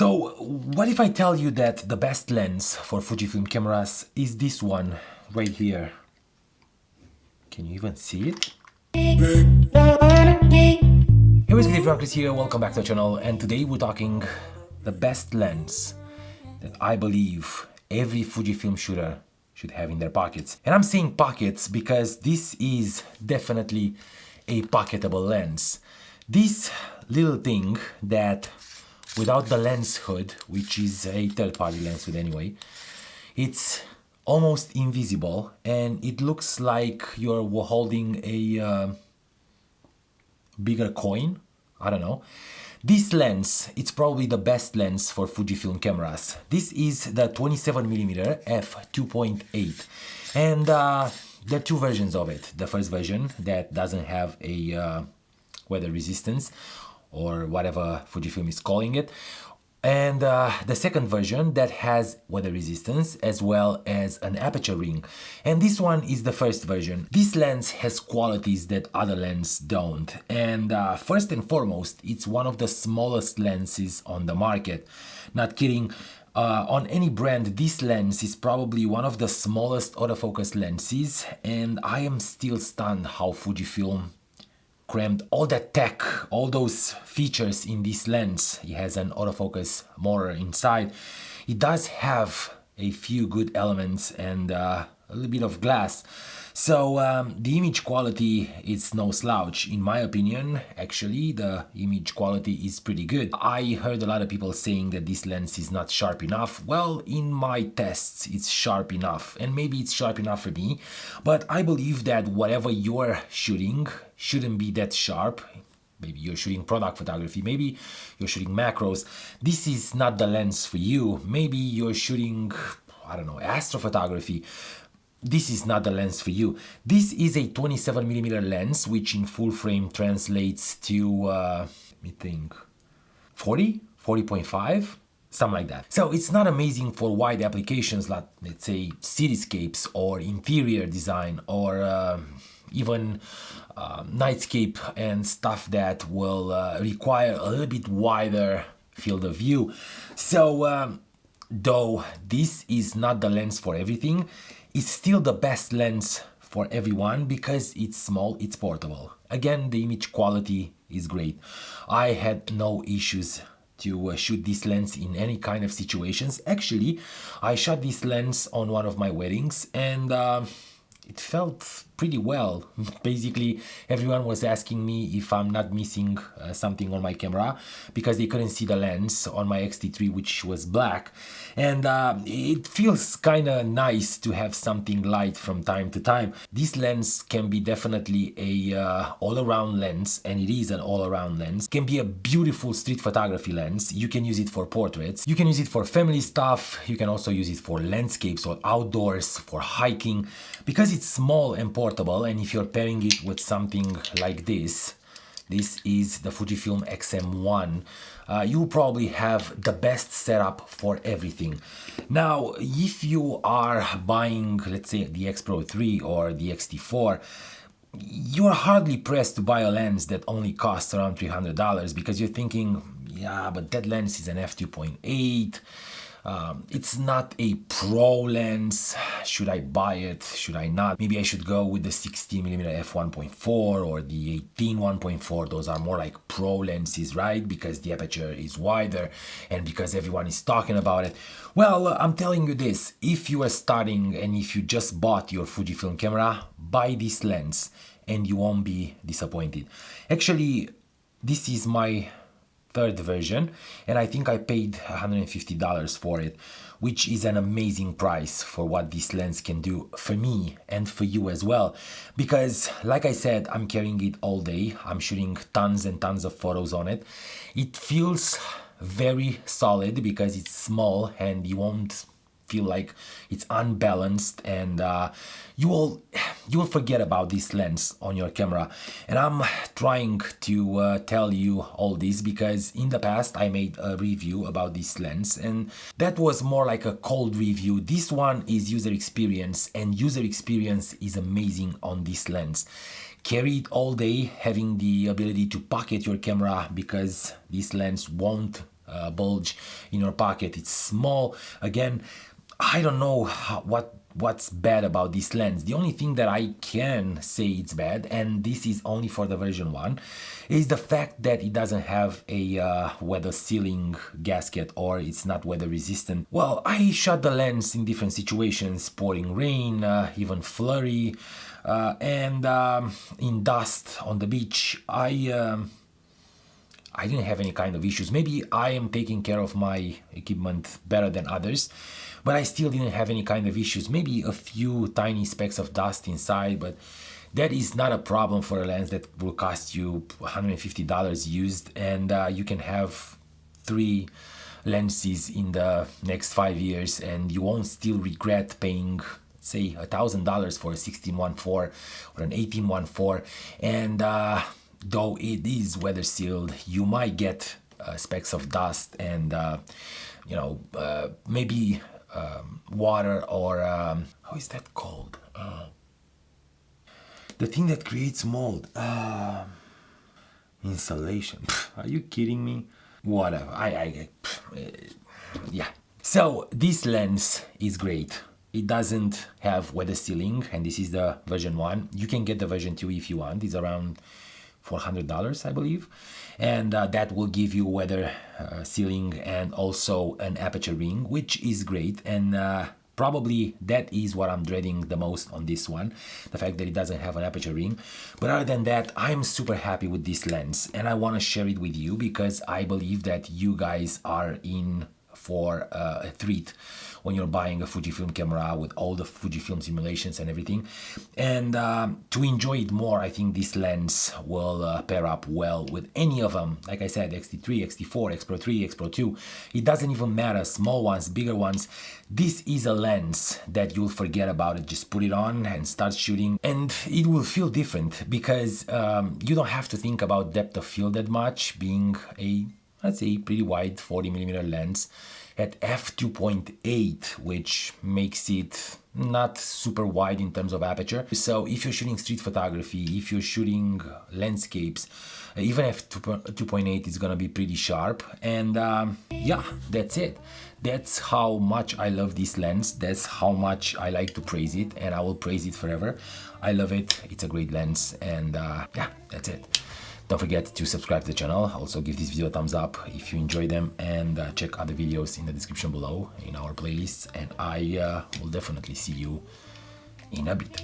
So what if I tell you that the best lens for Fujifilm cameras is this one right here? Can you even see it? Hey, what's good everyone, Chris here, welcome back to the channel, and today we're talking the best lens that I believe every Fujifilm shooter should have in their pockets. And I'm saying pockets because this is definitely a pocketable lens. This little thing that without the lens hood, which is a third-party lens hood anyway, it's almost invisible and it looks like you're holding a bigger coin. I don't know. This lens, it's probably the best lens for Fujifilm cameras. This is the 27mm f2.8, and there are two versions of it. The first version that doesn't have a weather resistance, or whatever Fujifilm is calling it, and the second version that has weather resistance as well as an aperture ring, and this one is the first version. This lens has qualities that other lenses don't, and first and foremost, it's one of the smallest lenses on the market. Not kidding. On any brand, this lens is probably one of the smallest autofocus lenses, and I am still stunned how Fujifilm crammed all that tech, all those features in this lens. It has an autofocus motor inside. It does have a few good elements and a little bit of glass. So the image quality is no slouch. In my opinion, actually, the image quality is pretty good. I heard a lot of people saying that this lens is not sharp enough. Well, in my tests, it's sharp enough, and maybe it's sharp enough for me, but I believe that whatever you're shooting shouldn't be that sharp. Maybe you're shooting product photography, maybe you're shooting macros. This is not the lens for you. Maybe you're shooting, I don't know, astrophotography. This is not the lens for you. This is a 27mm lens, which in full frame translates to, let me think, 40.5? Something like that. So it's not amazing for wide applications like, let's say, cityscapes or interior design, or even nightscape and stuff that will require a little bit wider field of view. So though this is not the lens for everything, it's still the best lens for everyone because it's small, it's portable. Again, the image quality is great. I had no issues to shoot this lens in any kind of situations. Actually, I shot this lens on one of my weddings, and it felt pretty well. Basically, everyone was asking me if I'm not missing something on my camera because they couldn't see the lens on my X-T3, which was black. And it feels kind of nice to have something light from time to time. This lens can be definitely a all-around lens, and it is an all-around lens. It can be a beautiful street photography lens. You can use it for portraits. You can use it for family stuff. You can also use it for landscapes or outdoors, for hiking, because it's small and portable. And if you're pairing it with something like this is the Fujifilm XM1, you probably have the best setup for everything. Now, if you are buying, let's say, the X Pro 3 or the X-T4, you're hardly pressed to buy a lens that only costs around $300 because you're thinking, yeah, but that lens is an f2.8. It's not a pro lens. Should I buy it? Should I not? Maybe I should go with the 16mm f1.4 or the 18 1.4. Those are more like pro lenses, right? Because the aperture is wider and because everyone is talking about it. Well, I'm telling you this, if you are starting and if you just bought your Fujifilm camera, buy this lens and you won't be disappointed. Actually, this is my third version, and I think I paid $150 for it, which is an amazing price for what this lens can do for me and for you as well. Because, like I said, I'm carrying it all day. I'm shooting tons and tons of photos on it. It feels very solid because it's small and you won't feel like it's unbalanced, and you will forget about this lens on your camera. And I'm trying to tell you all this because in the past I made a review about this lens, and that was more like a cold review. This one is user experience, and user experience is amazing on this lens. Carry it all day, having the ability to pocket your camera because this lens won't bulge in your pocket. It's small. Again, I don't know what's bad about this lens. The only thing that I can say it's bad, and this is only for the version 1, is the fact that it doesn't have a weather sealing gasket, or it's not weather resistant. Well, I shot the lens in different situations, pouring rain, even flurry, and in dust on the beach. I didn't have any kind of issues. Maybe I am taking care of my equipment better than others, but I still didn't have any kind of issues. Maybe a few tiny specks of dust inside, but that is not a problem for a lens that will cost you $150 used, and you can have 3 lenses in the next 5 years, and you won't still regret paying, say, $1,000 for a 16-1.4 or an 18-1.4. And though it is weather sealed, you might get specks of dust and maybe water, or how is that called? The thing that creates mold. Insulation. Are you kidding me? Whatever. Yeah. So this lens is great. It doesn't have weather sealing, and this is the version 1. You can get the version 2 if you want. It's around $400, I believe, and that will give you weather sealing and also an aperture ring, which is great. And probably that is what I'm dreading the most on this one, the fact that it doesn't have an aperture ring. But other than that, I'm super happy with this lens, and I want to share it with you because I believe that you guys are in for a treat when you're buying a Fujifilm camera with all the Fujifilm simulations and everything. And to enjoy it more, I think this lens will pair up well with any of them. Like I said, X-T3, X-T4, X Pro 3, X Pro 2. It doesn't even matter, small ones, bigger ones. This is a lens that you'll forget about it. Just put it on and start shooting, and it will feel different because you don't have to think about depth of field that much, being a, let's say, pretty wide 40mm lens at f2.8, which makes it not super wide in terms of aperture. So if you're shooting street photography, if you're shooting landscapes, even f2.8 is gonna be pretty sharp. And yeah, that's it. That's how much I love this lens. That's how much I like to praise it, and I will praise it forever. I love it. It's a great lens, and yeah, that's it. Don't forget to subscribe to the channel. Also give this video a thumbs up if you enjoy them, and check other videos in the description below in our playlists, and I will definitely see you in a bit.